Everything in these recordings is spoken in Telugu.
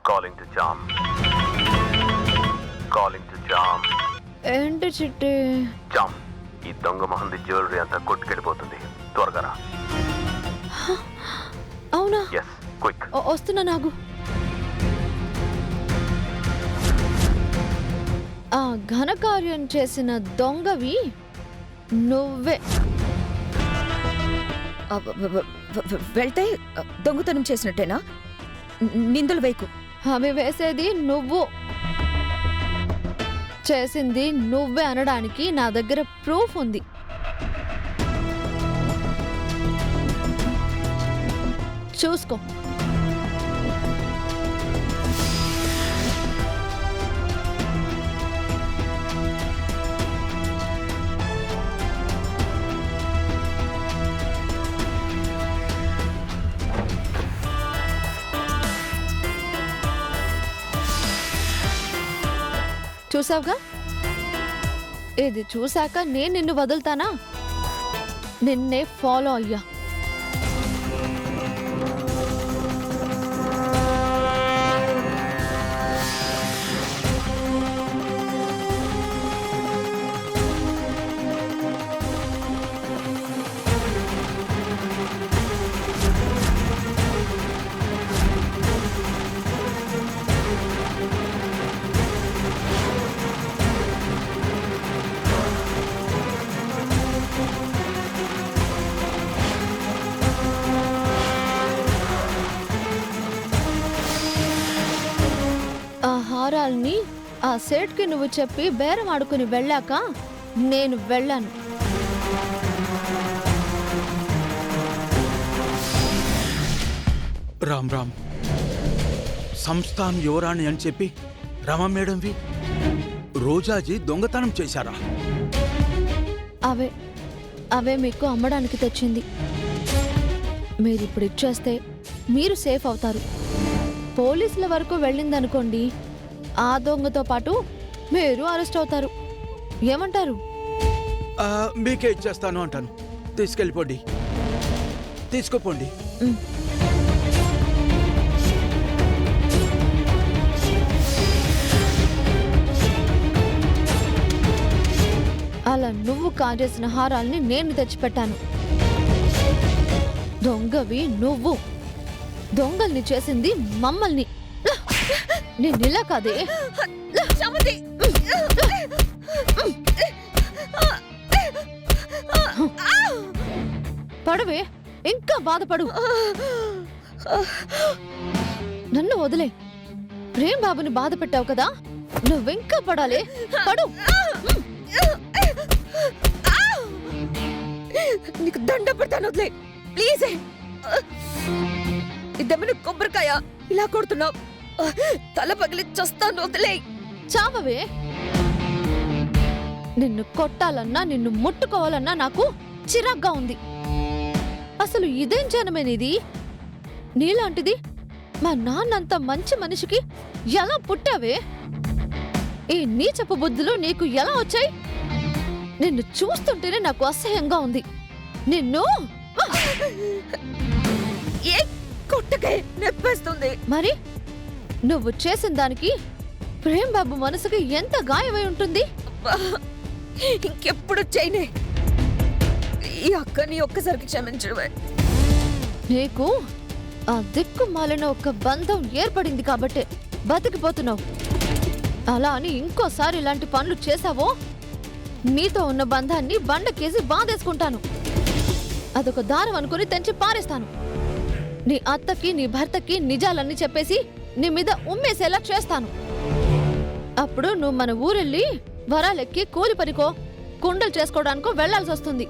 Calling to jam. Calling to jam. ఏంటి చిట్టి? జామ్, ఈ దొంగ మొహంది జ్యువెలరీ అంతా కొట్టుకెళ్ళిపోతుంది. త్వరగా రా. అవునా? Yes, quick. వస్తున్నా. నాగు ఆ ఘనకార్యం చేసిన దొంగవి నువ్వే. వెళ్తే దొంగతనం చేసినట్టేనా? నిందలు వేయకు. అవి వేసేది నువ్వు, చేసింది నువ్వే అనడానికి నా దగ్గర ప్రూఫ్ ఉంది. చూసుకో. చూసావుగా? ఇది చూశాక నేను నిన్ను వదులుతానా? నిన్నే ఫాలో అయ్యా. ఆ హారాల్ని ఆ సేట్కి నువ్వు చెప్పి బేరం ఆడుకుని వెళ్ళాక నేను వెళ్ళాను. రామ్ రామ్, సంస్థాన్ యువరాణి అని చెప్పి రమ మేడంవి రోజాజీ దొంగతనం చేశారా? అవే అవే మీకు అమ్మడానికి తెచ్చింది. మీరిప్పుడు ఇచ్చేస్తే మీరు సేఫ్ అవుతారు. పోలీసుల వరకు వెళ్ళిందనుకోండి, ఆ దొంగతో పాటు మీరు అరెస్ట్ అవుతారు. ఏమంటారు? మీకే ఇచ్చేస్తాను అంటాను. తీసుకెళ్ళిపోండి, తీసుకుపోండి. అలా నువ్వు కాజేసిన హారాల్ని నేను తెచ్చిపెట్టాను. దొంగవి నువ్వు, దొంగల్ని చేసింది మమ్మల్ని. నేనిలా కాదే. పడవే, ఇంకా బాధపడు. నన్ను వదిలే. ప్రేమ్ బాబుని బాధ పెట్టావు కదా, నువ్వింకా పడాలి. పడు. నీకు దండ పెడతాను, వదిలే ప్లీజ్. ఇదేమైనా కొబ్బరికాయ ఇలా కొడుతున్నావు? తల పగిలి చస్తాను, వదిలే. చావవే. నిన్ను కొట్టాలన్నా నిన్ను ముట్టుకోవాలన్నా నాకు చిరాగ్గా ఉంది. అసలు ఇదేం జనమేనిది? నీలాంటిది మా నాన్నంత మంచి మనిషికి ఎలా పుట్టావే? ఈ నీచపు బుద్ధులు నీకు ఎలా వచ్చాయి? నిన్ను చూస్తుంటేనే నాకు అసహ్యంగా ఉంది. నిన్ను ఏ కొట్టకే, నొప్పేస్తుంది. మరి నువ్వు చేసిన దానికి ప్రేమ్ బాబు మనసుకి ఎంత గాయమై ఉంటుంది? ఇంకెప్పుడు చేయనే. ఈ అక్కని ఒక్కసారికి క్షమించడమే. నీకు ఆ దిక్కు మాలిన ఒక బంధం ఏర్పడింది కాబట్టే బతికిపోతున్నావు. అలా అని ఇంకోసారి ఇలాంటి పనులు చేశావో నీతో ఉన్న బంధాన్ని బండకేసి బాధేసుకుంటాను. అదొక దారం అనుకుని తెంచి పారేస్తాను. నీ అత్తకి నీ భర్తకి నిజాలన్నీ చెప్పేసి నీ మీద ఉమ్మేసేలా చేస్తాను. అప్పుడు నువ్వు మన ఊరెళ్ళి వరాలెక్కి కూలి పనికో కుండలు చేసుకోవడానికో వెళ్లాల్సి వస్తుంది.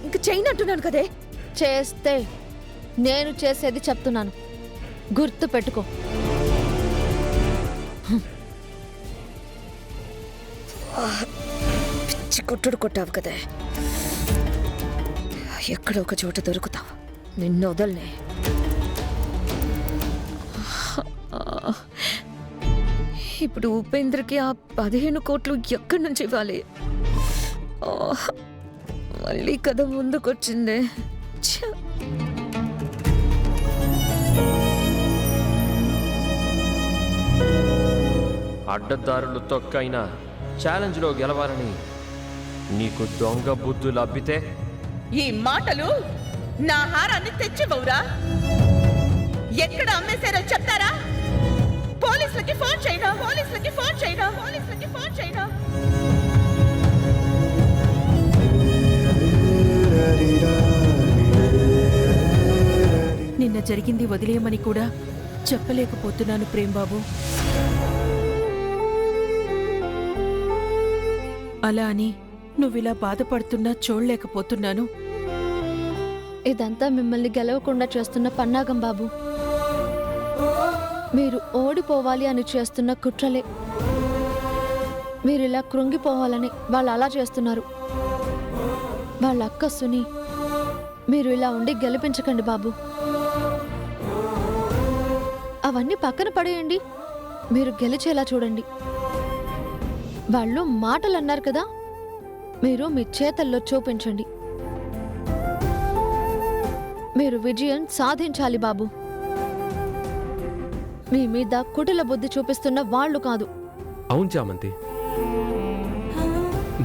ఇంక చేయనంటున్నాను కదే. చేస్తే నేను చేసేది చెప్తున్నాను, గుర్తు పెట్టుకో. పిచ్చి కొట్టుడు కొట్టావు కదే. ఎక్కడ ఒక చోట దొరుకుతావు, నిన్ను వదలనే. ఇప్పుడు ఉపేంద్రకి ఆ 15 కోట్లు ఎక్కడి నుంచి ఇవ్వాలి? మళ్ళీ కథ ముందుకొచ్చిందే. అడ్డదారులు తొక్కైనా ఛాలెంజ్లో గెలవాలని నీకు దొంగ బుద్ధులు అబ్బితే ఈ మాటలు నా హారాన్ని తెచ్చివ్వవురా? ఎక్కడ అమ్మేశారో చెప్తారా? పోలీసులకి ఫోన్ చేయనా? పోలీసులకి ఫోన్ చేయనా? పోలీసులకి ఫోన్ చేయనా? నిన్న జరిగింది వదిలేయమని కూడా చెప్పలేకపోతున్నాను ప్రేమ్బాబు. అలా అని నువ్విలా బాధపడుతున్నా చూడలేకపోతున్నాను. ఇదంతా మిమ్మల్ని గెలవకుండా చేస్తున్న పన్నాగం బాబు. మీరు ఓడిపోవాలి అని చేస్తున్న కుట్రలే. మీరు ఇలా కృంగిపోవాలని వాళ్ళు అలా చేస్తున్నారు. వాళ్ళ అక్క సుని మీరు ఇలా ఉండి గెలిపించకండి బాబు. అవన్నీ పక్కన పడేయండి. మీరు గెలిచేలా చూడండి. వాళ్ళు మాటలు అన్నారు కదా, మీరు మీ చేతల్లో చూపించండి. మీరు విజయం సాధించాలి బాబు. మీ మీద కుటిల బుద్ధి చూపిస్తున్న వాళ్ళు కాదు. అవును చామంతి,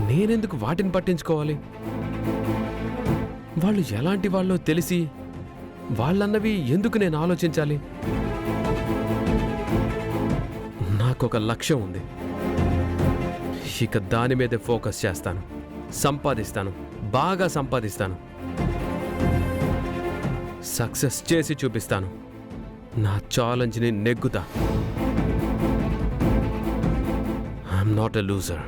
నేనెందుకు వాటిని పట్టించుకోవాలి? వాళ్ళు ఎలాంటి వాళ్ళో తెలిసి వాళ్ళన్నవి ఎందుకు నేను ఆలోచించాలి? నాకొక లక్ష్యం ఉంది. ఇక దాని మీదే ఫోకస్ చేస్తాను. సంపాదిస్తాను, బాగా సంపాదిస్తాను. సక్సెస్ చేసి చూపిస్తాను. నా ఛాలెంజ్ని నెగ్గుతా. I'm not a loser.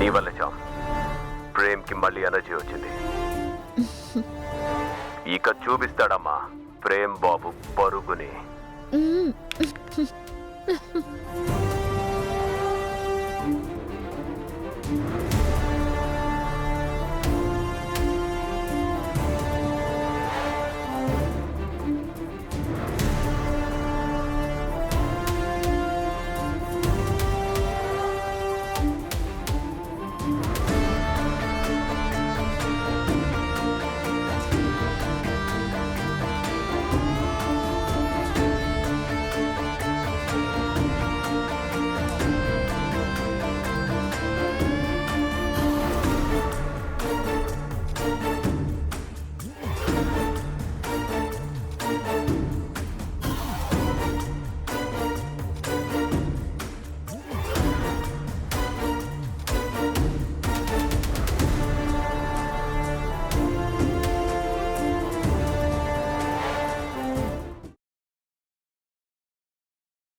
నీ వల్ల చామ్ ప్రేమ్కి మళ్ళీ ఎనర్జీ వచ్చింది. ఇక చూపిస్తాడమ్మా ప్రేమ్ బాబు పరుగుని.